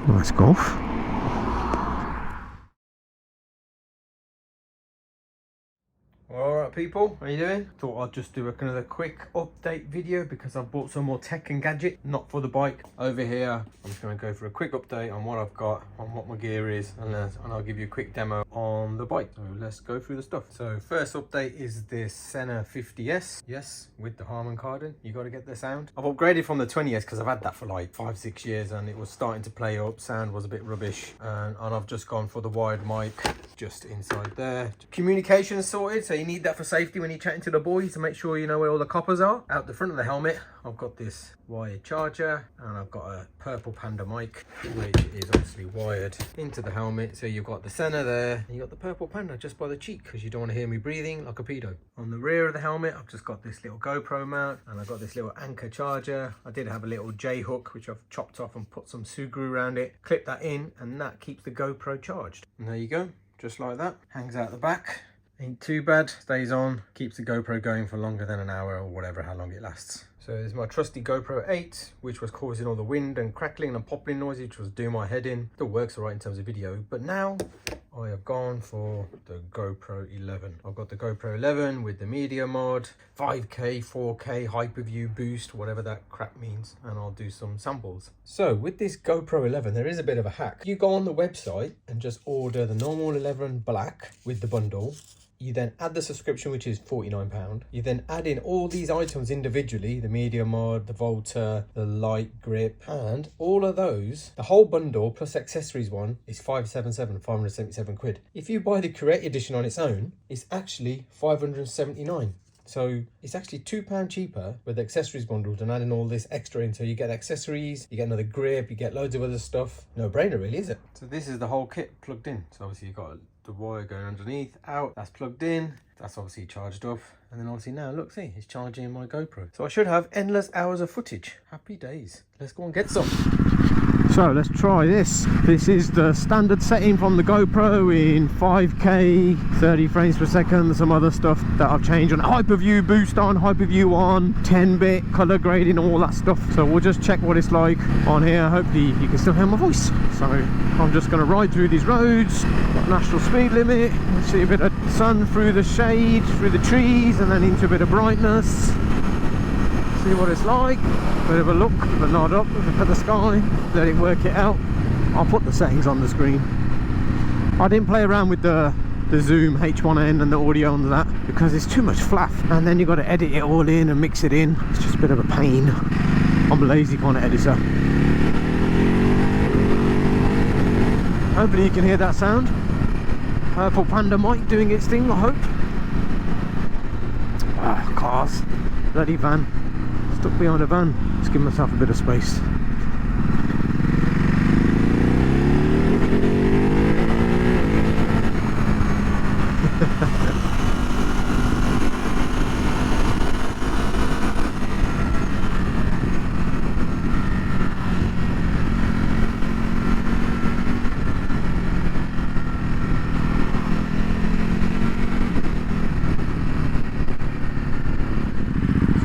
Nice golf. Alright people, how you doing? Thought I'd just do another quick update video because I've bought some more tech and gadget, not for the bike. Over here, I'm just going to go for a quick update on what I've got, on what my gear is, and I'll give you a quick demo on the bike. So let's go through the stuff. So first update is this Sena 50S. Yes, with the Harman Kardon, you got to get the sound. I've upgraded from the 20S because I've had that for like 5-6 years and it was starting to play up. Sound was a bit rubbish, and I've just gone for the wired mic just inside there. Communication is sorted, so you need that for safety when you're chatting to the boys to make sure you know where all the coppers are. Out the front of the helmet, I've got this wired charger, and I've got a Purple Panda mic, which is obviously wired into the helmet. So you've got the Sena there, and you've got the Purple Panda just by the cheek, because you don't want to hear me breathing like a pedo. On the rear of the helmet, I've just got this little GoPro mount, and I've got this little Anker Charger. I did have a little J hook, which I've chopped off and put some Sugru around it. Clip that in, and that keeps the GoPro charged. And there you go, just like that. Hangs out the back. Ain't too bad, stays on, keeps the GoPro going for longer than an hour or whatever, how long it lasts. So there's my trusty GoPro 8, which was causing all the wind and crackling and popping noise, which was doing my head in. Still works alright in terms of video, but now I have gone for the GoPro 11. I've got the GoPro 11 with the MediaMod, 5K, 4K, Hyperview boost, whatever that crap means, and I'll do some samples. So with this GoPro 11, there is a bit of a hack. You go on the website and just order the normal 11 black with the bundle. You then add the subscription, which is £49. You then add in all these items individually, the MediaMod, the VOLTA, the light grip, and all of those, the whole bundle plus accessories one is 577 quid. If you buy the Create Edition on its own, it's actually 579. So it's actually £2 cheaper with the accessories bundle than adding all this extra in. So you get accessories, you get another grip, you get loads of other stuff. No brainer really, is it? So this is the whole kit plugged in. So obviously you've got the wire going underneath, out, that's plugged in, that's obviously charged up, and then obviously now look, see, it's charging my GoPro. So I should have endless hours of footage. Happy days. Let's go and get some. So let's try this. This is the standard setting from the GoPro in 5K, 30 frames per second, some other stuff that I've changed on Hyperview boost on, Hyperview on, 10-bit, color grading, all that stuff. So we'll just check what it's like on here. Hopefully you can still hear my voice. So I'm just gonna ride through these roads, got national speed limit, see a bit of sun through the shade, through the trees, and then into a bit of brightness. See what it's like. Bit of a look, but not up. Look at the sky, let it work it out. I'll put the settings on the screen. I didn't play around with the Zoom H1N and the audio on that because it's too much fluff, and then you got to edit it all in and mix it in. It's just a bit of a pain. I'm a lazy kind of editor. Hopefully you can hear that sound. Purple Panda Mic doing its thing, I hope. Ah, cars, bloody van. Stuck behind a van. Let's give myself a bit of space.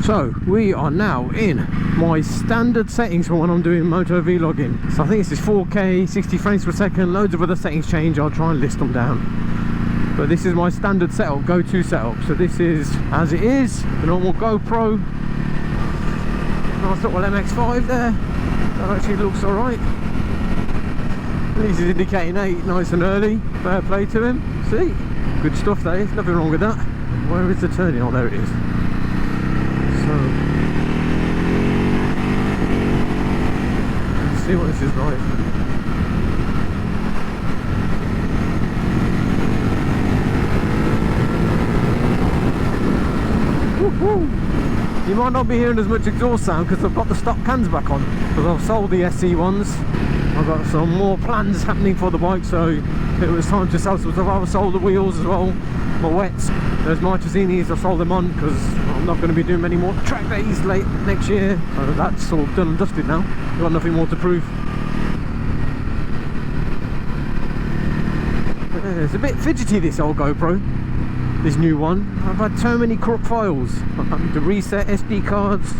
So we are now in my standard settings for when I'm doing moto vlogging. So I think this is 4K, 60 frames per second, loads of other settings change. I'll try and list them down. But this is my standard setup, go-to setup. So this is as it is, the normal GoPro. Nice little MX5 there. That actually looks alright. At least he's indicating 8 nice and early. Fair play to him. See? Good stuff that is, nothing wrong with that. Where is the turning? Oh, there it is. Let's see what this is like. You might not be hearing as much exhaust sound because I've got the stock cans back on, because I've sold the SE ones. I've got some more plans happening for the bike, so it was time to sell some stuff. I've sold the wheels as well, my wets. Those Marchesinis, I've sold them on because I'm not going to be doing many more track days late next year. So that's all done and dusted now. I've got nothing more to prove. It's a bit fidgety, this old GoPro, this new one. I've had so many corrupt files. I'm having to reset SD cards.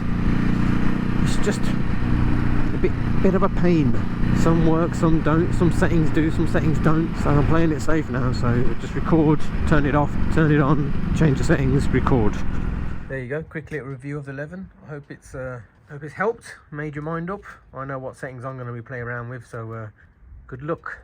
It's just a bit of a pain. Some work, some don't. Some settings do, some settings don't. So I'm playing it safe now. So just record, turn it off, turn it on, change the settings, record. There you go. Quick little review of the 11. I hope it's helped, made your mind up. I know what settings I'm going to be playing around with. So good luck.